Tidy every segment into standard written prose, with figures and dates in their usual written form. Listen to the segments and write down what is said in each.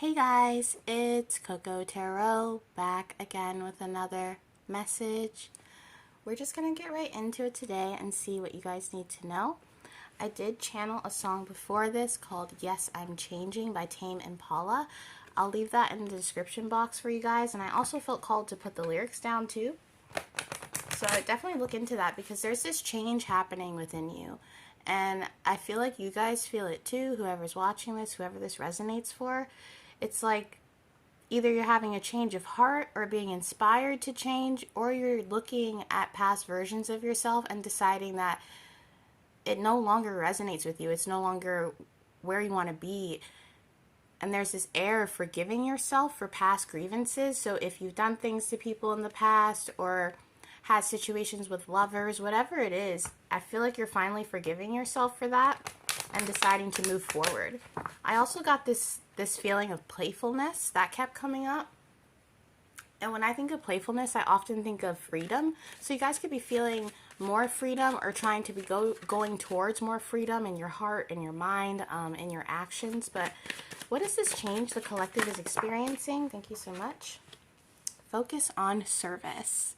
Hey guys, it's Coco Tarot back again with another message. We're just going to get right into it today and see what you guys need to know. I did channel a song before this called Yes, I'm Changing by Tame Impala. I'll leave that in the description box for you guys, and I also felt called to put the lyrics down too. So definitely look into that because there's this change happening within you. And I feel like you guys feel it too, whoever's watching this, whoever this resonates for. It's like either you're having a change of heart or being inspired to change, or you're looking at past versions of yourself and deciding that it no longer resonates with you. It's no longer where you want to be. And there's this air of forgiving yourself for past grievances. So if you've done things to people in the past or had situations with lovers, whatever it is, I feel like you're finally forgiving yourself for that and deciding to move forward. I also got this feeling of playfulness that kept coming up. And when I think of playfulness, I often think of freedom. So you guys could be feeling more freedom or trying to be going towards more freedom in your heart, in your mind, in your actions. But what is this change the collective is experiencing? Thank you so much. Focus on service.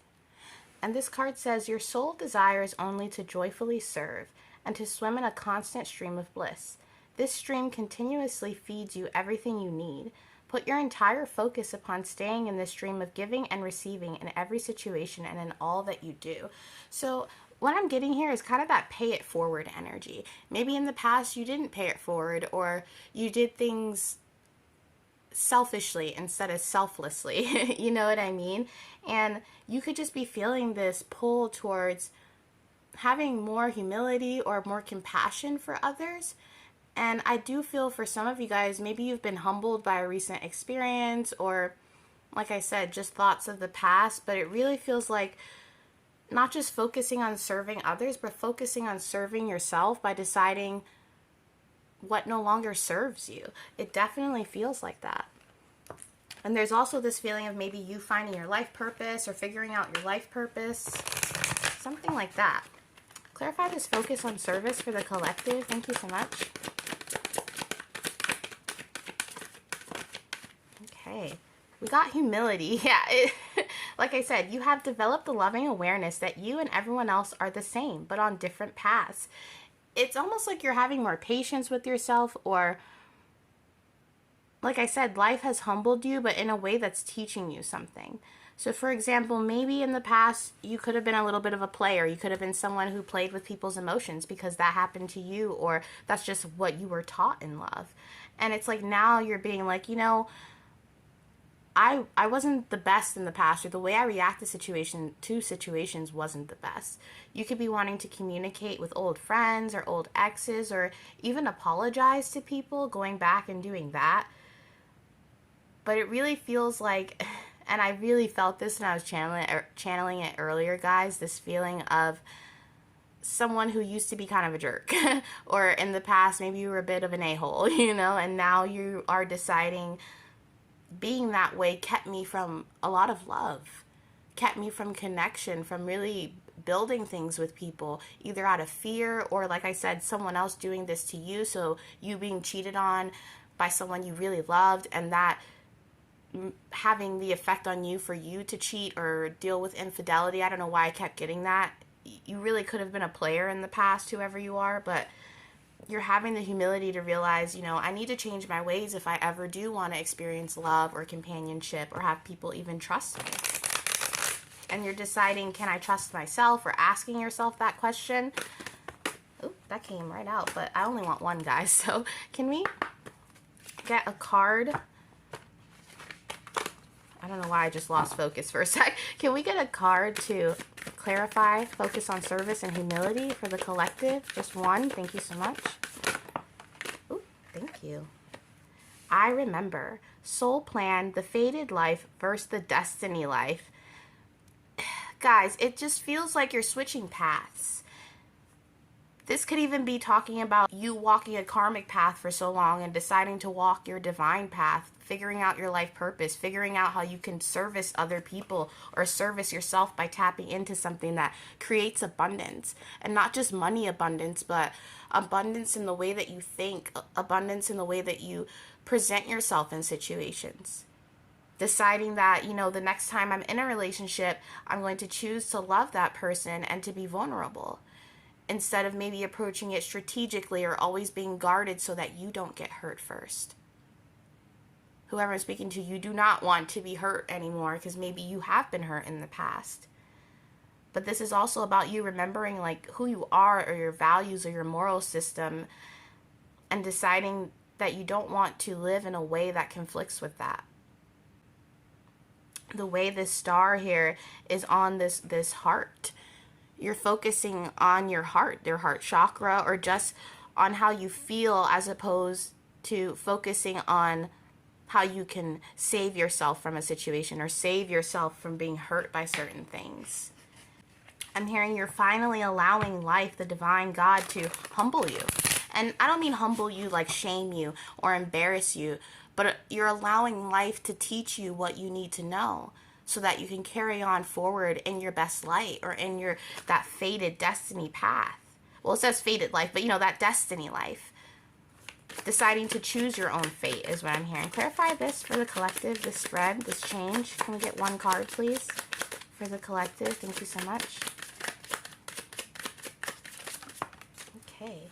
And this card says, your soul desires only to joyfully serve and to swim in a constant stream of bliss. This stream continuously feeds you everything you need. Put your entire focus upon staying in this stream of giving and receiving in every situation and in all that you do. So what I'm getting here is kind of that pay it forward energy. Maybe in the past you didn't pay it forward, or you did things selfishly instead of selflessly. You know what I mean? And you could just be feeling this pull towards having more humility or more compassion for others. And I do feel for some of you guys, maybe you've been humbled by a recent experience, or like I said, just thoughts of the past, but it really feels like not just focusing on serving others, but focusing on serving yourself by deciding what no longer serves you. It definitely feels like that. And there's also this feeling of maybe you finding your life purpose or figuring out your life purpose, something like that. Clarify this focus on service for the collective. Thank you so much. Okay, we got humility. Yeah, like I said, you have developed the loving awareness that you and everyone else are the same, but on different paths. It's almost like you're having more patience with yourself, or like I said, life has humbled you, but in a way that's teaching you something. So for example, maybe in the past, you could have been a little bit of a player. You could have been someone who played with people's emotions because that happened to you, or that's just what you were taught in love. And it's like now you're being like, you know, I wasn't the best in the past, or the way I react to situations wasn't the best. You could be wanting to communicate with old friends or old exes, or even apologize to people, going back and doing that. But it really feels like, and I really felt this when I was channeling it earlier, guys, this feeling of someone who used to be kind of a jerk, or in the past maybe you were a bit of an a-hole, you know, and now you are deciding being that way kept me from a lot of love, kept me from connection, from really building things with people, either out of fear or, like I said, someone else doing this to you, so you being cheated on by someone you really loved, and that having the effect on you for you to cheat or deal with infidelity. I don't know why I kept getting that. You really could have been a player in the past, whoever you are, but you're having the humility to realize, you know, I need to change my ways if I ever do want to experience love or companionship or have people even trust me. And you're deciding, can I trust myself, or asking yourself that question. Oh, that came right out, but I only want one, guys. So can we get a card? I don't know why I just lost focus for a sec. Can we get a card to clarify focus on service and humility for the collective? Just one. Thank you so much. Ooh, thank you. I remember. Soul plan, the fated life versus the destiny life. Guys, it just feels like you're switching paths. This could even be talking about you walking a karmic path for so long and deciding to walk your divine path, figuring out your life purpose, figuring out how you can service other people or service yourself by tapping into something that creates abundance. And not just money abundance, but abundance in the way that you think, abundance in the way that you present yourself in situations. Deciding that, you know, the next time I'm in a relationship, I'm going to choose to love that person and to be vulnerable, instead of maybe approaching it strategically or always being guarded so that you don't get hurt first. Whoever I'm speaking to, you do not want to be hurt anymore because maybe you have been hurt in the past. But this is also about you remembering like who you are or your values or your moral system, and deciding that you don't want to live in a way that conflicts with that. The way this star here is on this heart. You're focusing on your heart, your heart chakra, or just on how you feel, as opposed to focusing on how you can save yourself from a situation or save yourself from being hurt by certain things. I'm hearing you're finally allowing life, the divine God, to humble you. And I don't mean humble you like shame you or embarrass you, but you're allowing life to teach you what you need to know, so that you can carry on forward in your best light, or in your that fated destiny path. Well, it says fated life, but you know, that destiny life. Deciding to choose your own fate is what I'm hearing. Clarify this for the collective, this spread, this change. Can we get one card, please, for the collective? Thank you so much. Okay.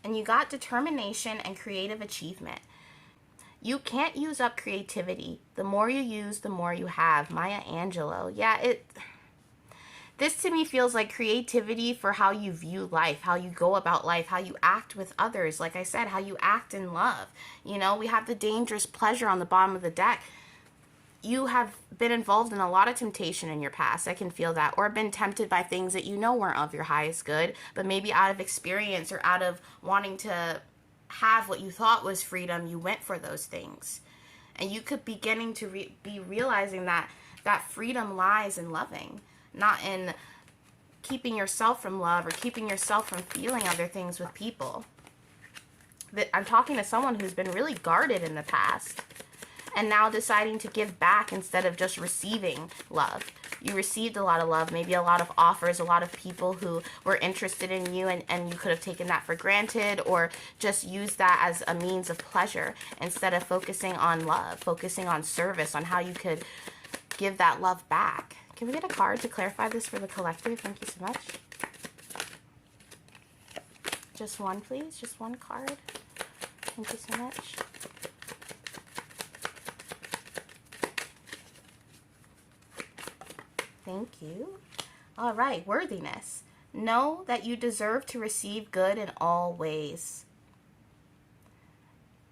And you got determination and creative achievement. You can't use up creativity. The more you use, the more you have. Maya Angelou. Yeah, this to me feels like creativity for how you view life, how you go about life, how you act with others. Like I said, how you act in love. You know, we have the dangerous pleasure on the bottom of the deck. You have been involved in a lot of temptation in your past. I can feel that. Or been tempted by things that you know weren't of your highest good, but maybe out of experience or out of wanting to have what you thought was freedom, you went for those things. And you could be getting to be realizing that that freedom lies in loving, not in keeping yourself from love or keeping yourself from feeling other things with people. That I'm talking to someone who's been really guarded in the past, and now deciding to give back instead of just receiving love. You received a lot of love, maybe a lot of offers, a lot of people who were interested in you, and you could have taken that for granted or just used that as a means of pleasure instead of focusing on love, focusing on service, on how you could give that love back. Can we get a card to clarify this for the collective? Thank you so much. Just one, please. Just one card. Thank you so much. Thank you. All right, worthiness. Know that you deserve to receive good in all ways.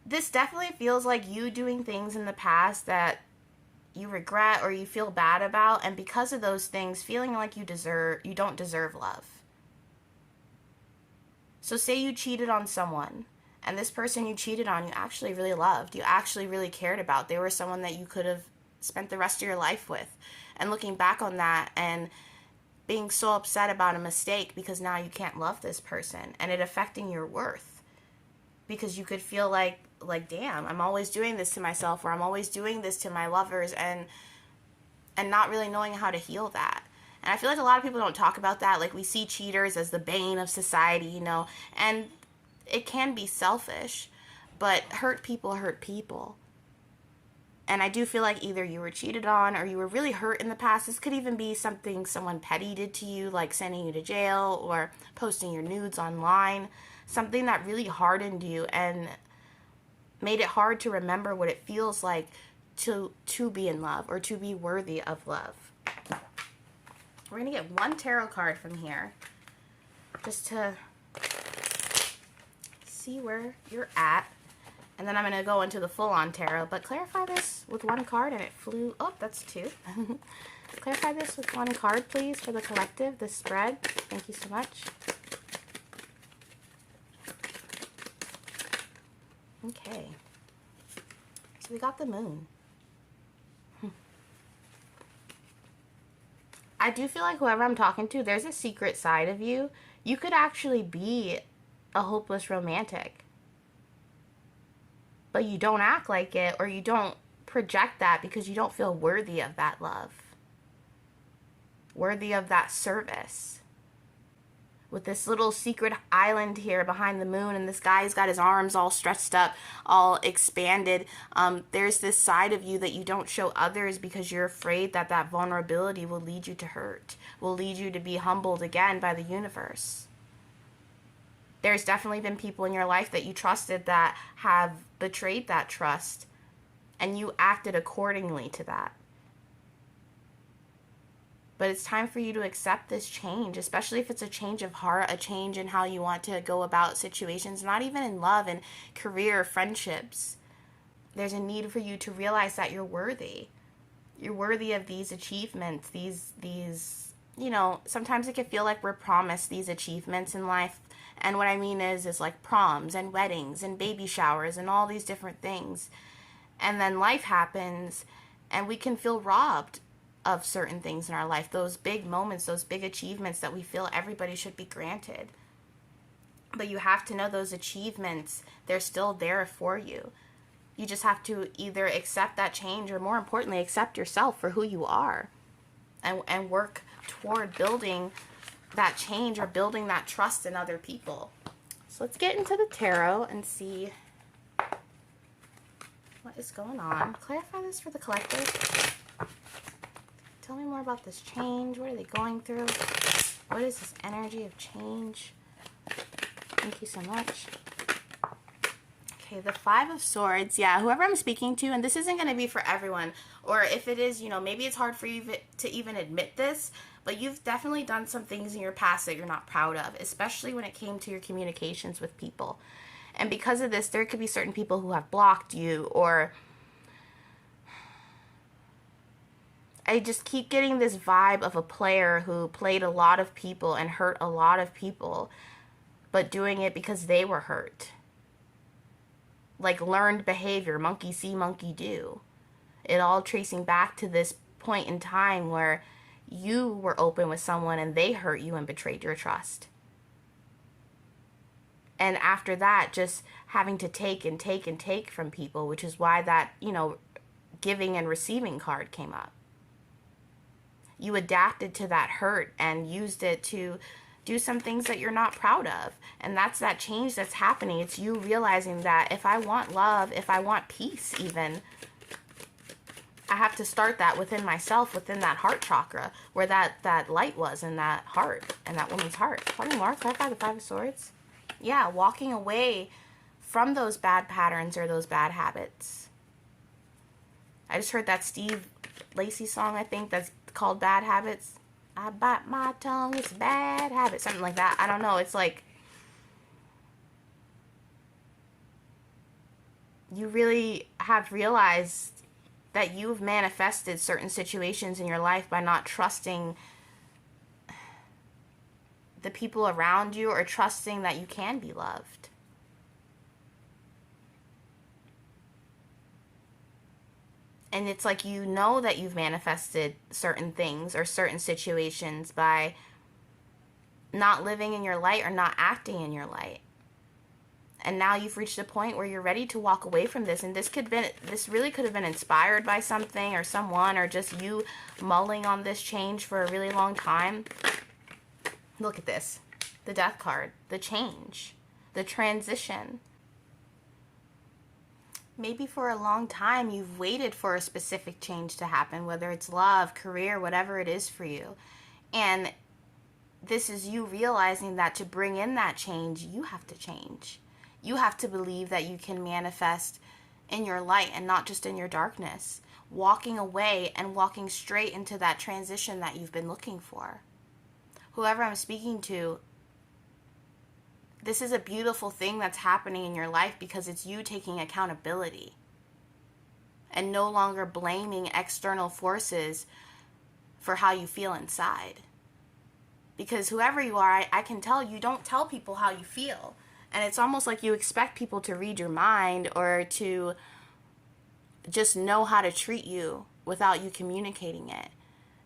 This definitely feels like you doing things in the past that you regret or you feel bad about, and because of those things, feeling like you don't deserve love. So say you cheated on someone, and this person you cheated on, you actually really loved, you actually really cared about. They were someone that you could have spent the rest of your life with. And looking back on that and being so upset about a mistake because now you can't love this person, and it affecting your worth because you could feel like damn, I'm always doing this to myself, or I'm always doing this to my lovers, and not really knowing how to heal that. And I feel like a lot of people don't talk about that. Like, we see cheaters as the bane of society, you know, and it can be selfish, but hurt people hurt people. And I do feel like either you were cheated on or you were really hurt in the past. This could even be something someone petty did to you, like sending you to jail or posting your nudes online. Something that really hardened you and made it hard to remember what it feels like to be in love or to be worthy of love. We're going to get one tarot card from here just to see where you're at. And then I'm going to go into the full-on tarot. But clarify this with one card, and it flew. Oh, that's two. Clarify this with one card, please, for the collective, the spread. Thank you so much. Okay. So we got the moon. I do feel like whoever I'm talking to, there's a secret side of you. You could actually be a hopeless romantic, but you don't act like it, or you don't project that because you don't feel worthy of that love, worthy of that service. With this little secret island here behind the moon, and this guy's got his arms all stretched up, all expanded. There's this side of you that you don't show others because you're afraid that that vulnerability will lead you to hurt, will lead you to be humbled again by the universe. There's definitely been people in your life that you trusted that have betrayed that trust, and you acted accordingly to that. But it's time for you to accept this change, especially if it's a change of heart, a change in how you want to go about situations, not even in love and career, friendships. There's a need for you to realize that you're worthy. You're worthy of these achievements, these, sometimes it can feel like we're promised these achievements in life. And what I mean is like proms and weddings and baby showers and all these different things. And then life happens and we can feel robbed of certain things in our life, those big moments, those big achievements that we feel everybody should be granted. But you have to know those achievements, they're still there for you. You just have to either accept that change, or more importantly, accept yourself for who you are, and work toward building that change or building that trust in other people. So let's get into the tarot and see what is going on. Clarify this for the collective. Tell me more about this change. What are they going through? What is this energy of change? Thank you so much. Okay, the Five of Swords. Yeah, whoever I'm speaking to, and this isn't going to be for everyone, or if it is, maybe it's hard for you to even admit this, but you've definitely done some things in your past that you're not proud of, especially when it came to your communications with people. And because of this, there could be certain people who have blocked you, or I just keep getting this vibe of a player who played a lot of people and hurt a lot of people, but doing it because they were hurt. Like learned behavior, monkey see, monkey do. It all tracing back to this point in time where you were open with someone and they hurt you and betrayed your trust. And after that, just having to take and take and take from people, which is why that, giving and receiving card came up. You adapted to that hurt and used it to do some things that you're not proud of. And that's that change that's happening. It's you realizing that if I want love, if I want peace even, I have to start that within myself, within that heart chakra, where that light was in that heart, in that woman's heart. Tell me more. Clarify the Five of Swords. Yeah, walking away from those bad patterns or those bad habits. I just heard that Steve Lacy song, I think, that's called Bad Habits. I bite my tongue, it's a bad habit. Something like that. I don't know. It's like you really have realized that you've manifested certain situations in your life by not trusting the people around you, or trusting that you can be loved. And it's like that you've manifested certain things or certain situations by not living in your light or not acting in your light. And now you've reached a point where you're ready to walk away from this. And this really could have been inspired by something or someone, or just you mulling on this change for a really long time. Look at this. The Death card. The change. The transition. Maybe for a long time you've waited for a specific change to happen, whether it's love, career, whatever it is for you. And this is you realizing that to bring in that change, you have to change. You have to believe that you can manifest in your light and not just in your darkness. Walking away and walking straight into that transition that you've been looking for. Whoever I'm speaking to, this is a beautiful thing that's happening in your life, because it's you taking accountability and no longer blaming external forces for how you feel inside. Because whoever you are, I can tell you don't tell people how you feel. And it's almost like you expect people to read your mind or to just know how to treat you without you communicating it.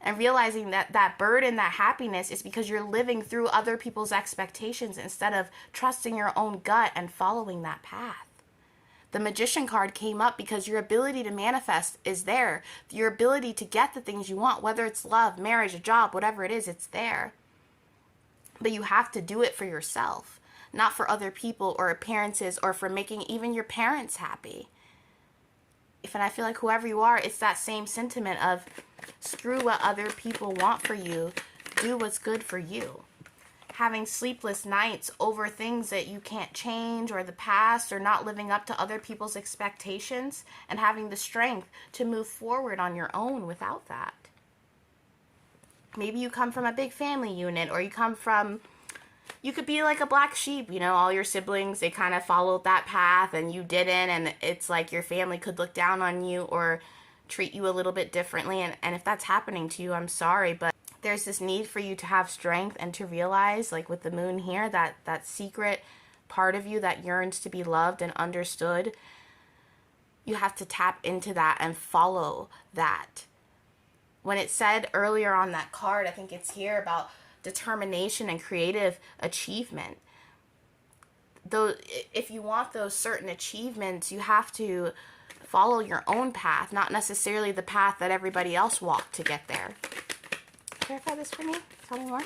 And realizing that that burden, that happiness is because you're living through other people's expectations instead of trusting your own gut and following that path. The Magician card came up because your ability to manifest is there. Your ability to get the things you want, whether it's love, marriage, a job, whatever it is, it's there. But you have to do it for yourself, not for other people or appearances or for making even your parents happy. And I feel like whoever you are, it's that same sentiment of screw what other people want for you. Do what's good for you. Having sleepless nights over things that you can't change or the past or not living up to other people's expectations and having the strength to move forward on your own without that. Maybe you come from a big family unit or you could be like a black sheep, you know, all your siblings, they kind of followed that path and you didn't, and it's like your family could look down on you or treat you a little bit differently, and if that's happening to you, I'm sorry, but there's this need for you to have strength and to realize, like with the moon here, that secret part of you that yearns to be loved and understood. You have to tap into that and follow that. When it said earlier on that card, I think it's here, about determination and creative achievement. Though, if you want those certain achievements, you have to follow your own path, not necessarily the path that everybody else walked to get there. Clarify this for me. Tell me more.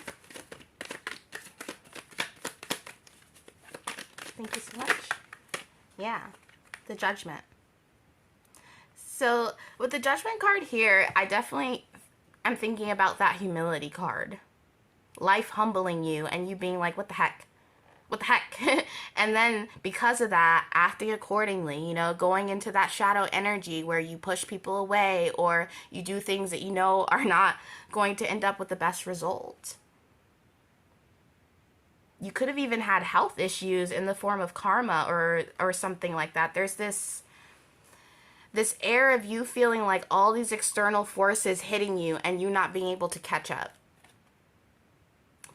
Thank you so much. Yeah, the Judgment. So with the Judgment card here, I'm thinking about that humility card. Life humbling you and you being like, what the heck? What the heck? And then because of that, acting accordingly, you know, going into that shadow energy where you push people away or you do things that you know are not going to end up with the best result. You could have even had health issues in the form of karma or something like that. There's this air of you feeling like all these external forces hitting you and you not being able to catch up.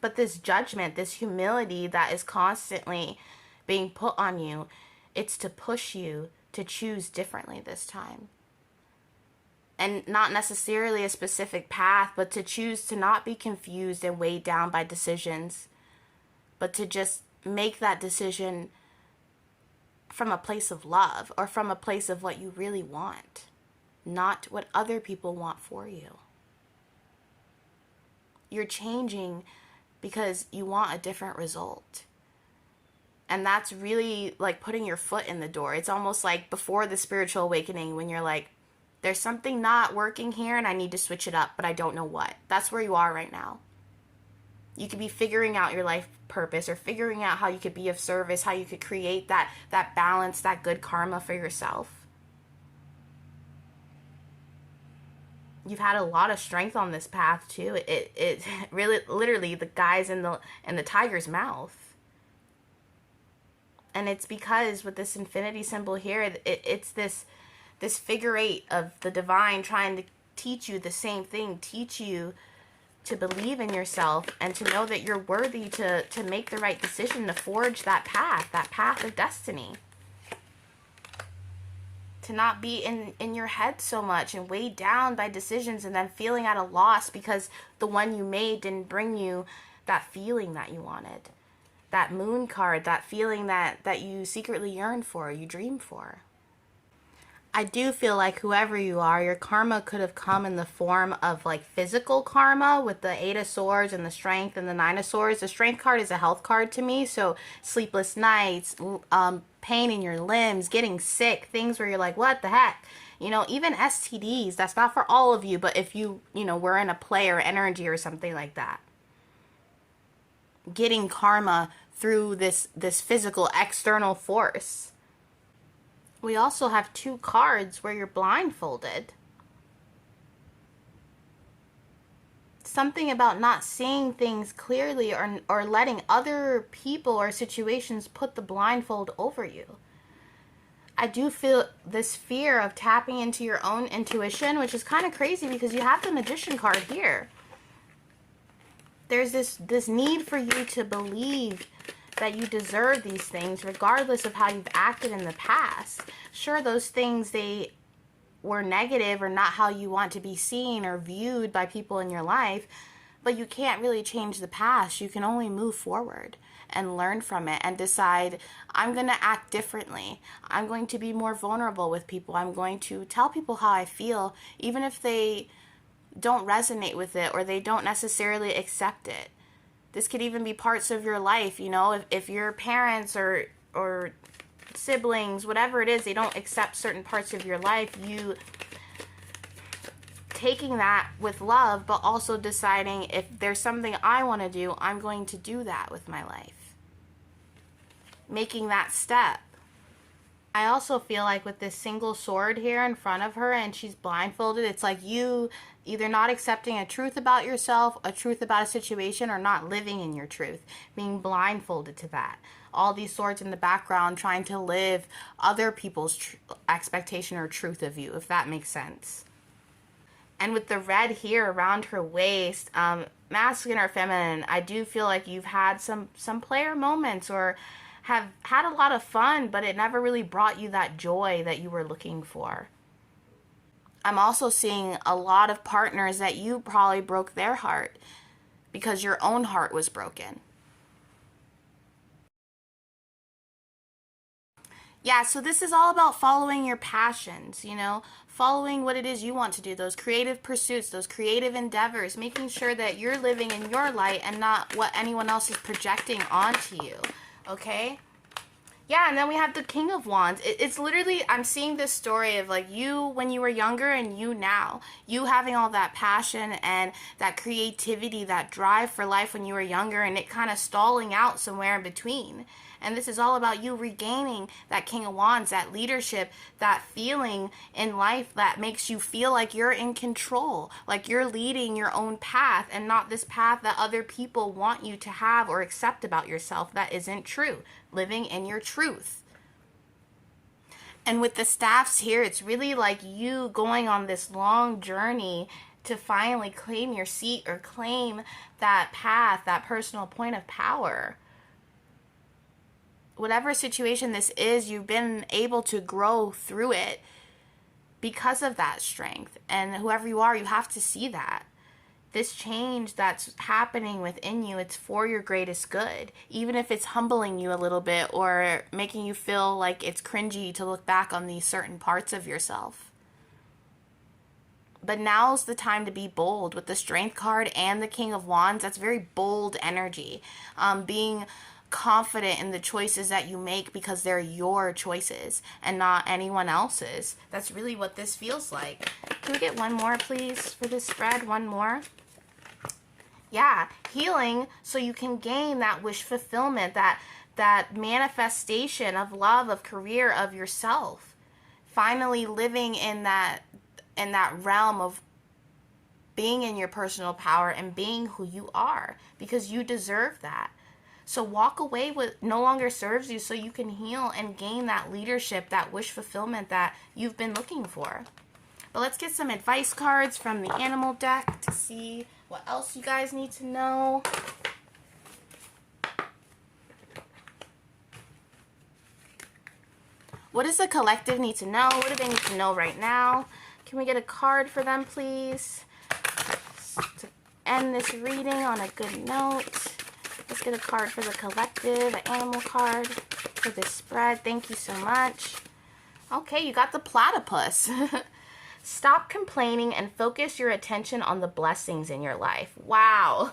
But this judgment, this humility that is constantly being put on you, it's to push you to choose differently this time. And not necessarily a specific path, but to choose to not be confused and weighed down by decisions, but to just make that decision from a place of love or from a place of what you really want, not what other people want for you. You're changing because you want a different result. And that's really like putting your foot in the door. It's almost like before the spiritual awakening when you're like, there's something not working here and I need to switch it up, but I don't know what. That's where you are right now. You could be figuring out your life purpose or figuring out how you could be of service, how you could create that balance, that good karma for yourself. You've had a lot of strength on this path too. It really, literally, the guy's in the tiger's mouth. And it's because with this infinity symbol here, it's this figure eight of the divine trying to teach you the same thing, teach you to believe in yourself and to know that you're worthy to make the right decision, to forge that path of destiny. To not be in your head so much and weighed down by decisions and then feeling at a loss because the one you made didn't bring you that feeling that you wanted. That moon card, that feeling that you secretly yearn for, you dream for. I do feel like whoever you are, your karma could have come in the form of like physical karma with the 8 of Swords and the Strength and the 9 of Swords. The Strength card is a health card to me, so sleepless nights, pain in your limbs, getting sick, things where you're like, what the heck? You know, even STDs, that's not for all of you, but if you were in a play or energy or something like that. Getting karma through this physical external force. We also have 2 cards where you're blindfolded. Something about not seeing things clearly or letting other people or situations put the blindfold over you. I do feel this fear of tapping into your own intuition, which is kind of crazy because you have the Magician card here. There's this need for you to believe that you deserve these things regardless of how you've acted in the past. Sure, those things, they were negative or not how you want to be seen or viewed by people in your life. But you can't really change the past. You can only move forward and learn from it and decide, I'm going to act differently. I'm going to be more vulnerable with people. I'm going to tell people how I feel, even if they don't resonate with it or they don't necessarily accept it. This could even be parts of your life, you know, if your parents or siblings, whatever it is, they don't accept certain parts of your life, you taking that with love, but also deciding, if there's something I want to do, I'm going to do that with my life. Making that step. I also feel like with this single sword here in front of her and she's blindfolded, it's like you either not accepting a truth about yourself, a truth about a situation, or not living in your truth, being blindfolded to that. All these swords in the background trying to live other people's expectation or truth of you, if that makes sense. And with the red here around her waist, masculine or feminine, I do feel like you've had some player moments or have had a lot of fun, but it never really brought you that joy that you were looking for. I'm also seeing a lot of partners that you probably broke their heart because your own heart was broken. Yeah, so this is all about following your passions, you know, following what it is you want to do, those creative pursuits, those creative endeavors, making sure that you're living in your light and not what anyone else is projecting onto you, okay? Yeah, and then we have the King of Wands. It's literally, I'm seeing this story of like you when you were younger and you now. You having all that passion and that creativity, that drive for life when you were younger, and it kind of stalling out somewhere in between. And this is all about you regaining that King of Wands, that leadership, that feeling in life that makes you feel like you're in control, like you're leading your own path and not this path that other people want you to have or accept about yourself that isn't true. Living in your truth. And with the staffs here, it's really like you going on this long journey to finally claim your seat or claim that path, that personal point of power. Whatever situation this is, you've been able to grow through it because of that strength. And whoever you are, you have to see that. This change that's happening within you, it's for your greatest good. Even if it's humbling you a little bit or making you feel like it's cringy to look back on these certain parts of yourself. But now's the time to be bold. With the Strength card and the King of Wands, that's very bold energy. Being confident in the choices that you make because they're your choices and not anyone else's. That's really what this feels like. Can we get one more, please, for this spread? One more. Yeah, healing so you can gain that wish fulfillment, that manifestation of love, of career, of yourself. Finally living in that realm of being in your personal power and being who you are, because you deserve that. So walk away what no longer serves you so you can heal and gain that leadership, that wish fulfillment that you've been looking for. But let's get some advice cards from the animal deck to see what else you guys need to know. What does the collective need to know? What do they need to know right now? Can we get a card for them, please? To end this reading on a good note. Let's get a card for the collective, an animal card for this spread. Thank you so much. Okay, you got the platypus. Stop complaining and focus your attention on the blessings in your life. Wow.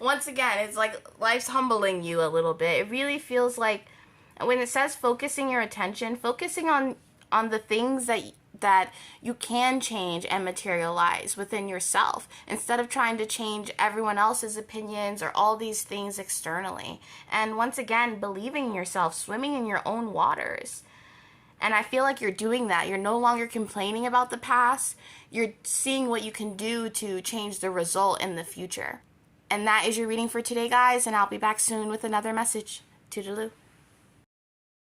Once again, it's like life's humbling you a little bit. It really feels like when it says focusing your attention, focusing on the things that you can change and materialize within yourself instead of trying to change everyone else's opinions or all these things externally. And once again, believing in yourself, swimming in your own waters. And I feel like you're doing that. You're no longer complaining about the past. You're seeing what you can do to change the result in the future. And that is your reading for today, guys. And I'll be back soon with another message. Toodaloo.